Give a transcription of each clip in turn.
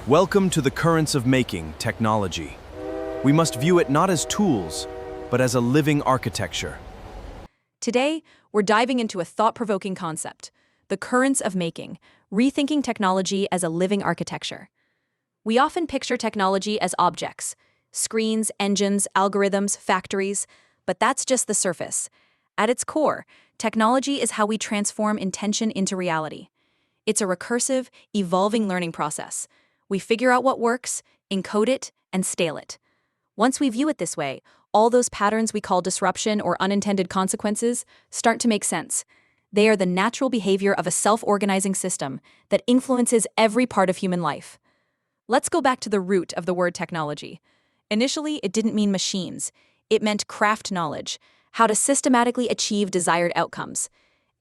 Welcome to the Currents of Making technology. We must view it not as tools, but as a living architecture. Today, we're diving into a thought-provoking concept, the currents of making, rethinking technology as a living architecture. We often picture technology as objects, screens, engines, algorithms, factories, but that's just the surface. At its core, technology is how we transform intention into reality. It's a recursive, evolving learning process. We figure out what works, encode it, and scale it. Once we view it this way, all those patterns we call disruption or unintended consequences start to make sense. They are the natural behavior of a self-organizing system that influences every part of human life. Let's go back to the root of the word technology. Initially, it didn't mean machines. It meant craft knowledge, how to systematically achieve desired outcomes.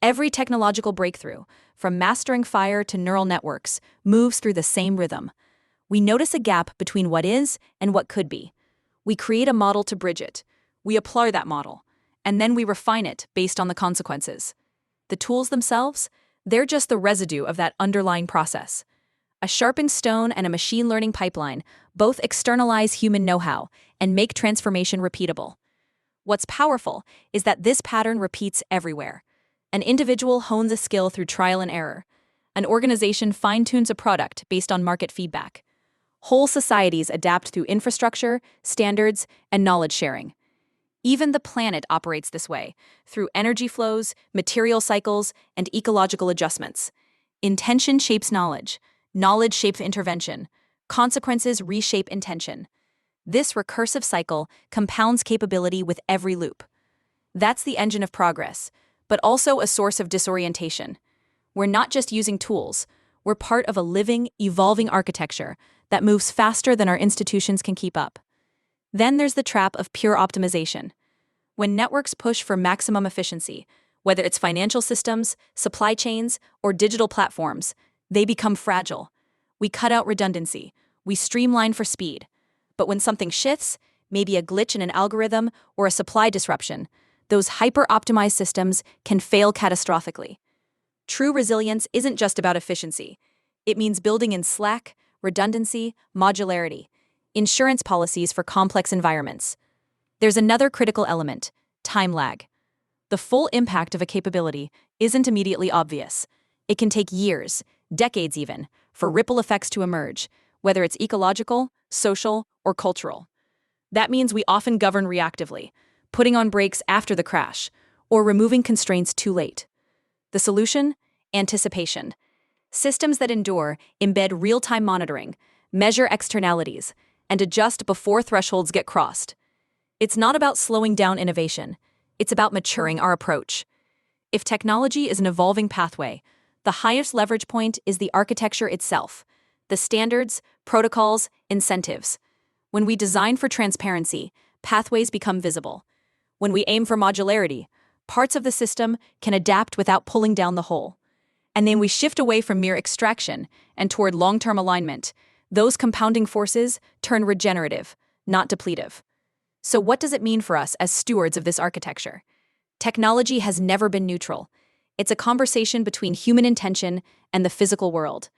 Every technological breakthrough, from mastering fire to neural networks, moves through the same rhythm. We notice a gap between what is and what could be. We create a model to bridge it. We apply that model, and then we refine it based on the consequences. The tools themselves, they're just the residue of that underlying process. A sharpened stone and a machine learning pipeline both externalize human know-how and make transformation repeatable. What's powerful is that this pattern repeats everywhere. An individual hones a skill through trial and error. An organization fine-tunes a product based on market feedback. Whole societies adapt through infrastructure, standards, and knowledge sharing. Even the planet operates this way, through energy flows, material cycles, and ecological adjustments. Intention shapes knowledge. Knowledge shapes intervention. Consequences reshape intention. This recursive cycle compounds capability with every loop. That's the engine of progress, but also a source of disorientation. We're not just using tools, we're part of a living, evolving architecture that moves faster than our institutions can keep up. Then there's the trap of pure optimization. When networks push for maximum efficiency, whether it's financial systems, supply chains, or digital platforms, they become fragile. We cut out redundancy, we streamline for speed. But when something shifts, maybe a glitch in an algorithm or a supply disruption, those hyper-optimized systems can fail catastrophically. True resilience isn't just about efficiency. It means building in slack, redundancy, modularity, insurance policies for complex environments. There's another critical element, time lag. The full impact of a capability isn't immediately obvious. It can take years, decades even, for ripple effects to emerge, whether it's ecological, social, or cultural. That means we often govern reactively, putting on brakes after the crash, or removing constraints too late. The solution? Anticipation. Systems that endure embed real-time monitoring, measure externalities, and adjust before thresholds get crossed. It's not about slowing down innovation. It's about maturing our approach. If technology is an evolving pathway, the highest leverage point is the architecture itself, the standards, protocols, incentives. When we design for transparency, pathways become visible. When we aim for modularity, parts of the system can adapt without pulling down the whole. And then we shift away from mere extraction and toward long-term alignment. Those compounding forces turn regenerative, not depletive. So what does it mean for us as stewards of this architecture? Technology has never been neutral. It's a conversation between human intention and the physical world.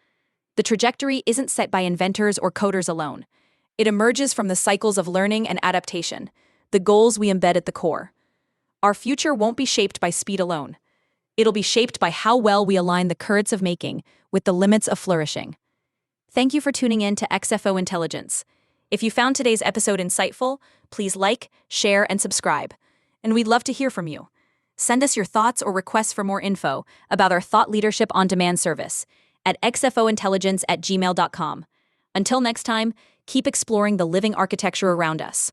The trajectory isn't set by inventors or coders alone. It emerges from the cycles of learning and adaptation, the goals we embed at the core. Our future won't be shaped by speed alone. It'll be shaped by how well we align the currents of making with the limits of flourishing. Thank you for tuning in to XFO Intelligence. If you found today's episode insightful, please like, share, and subscribe. And we'd love to hear from you. Send us your thoughts or requests for more info about our Thought Leadership on Demand service at xfointelligence@gmail.com. Until next time, keep exploring the living architecture around us.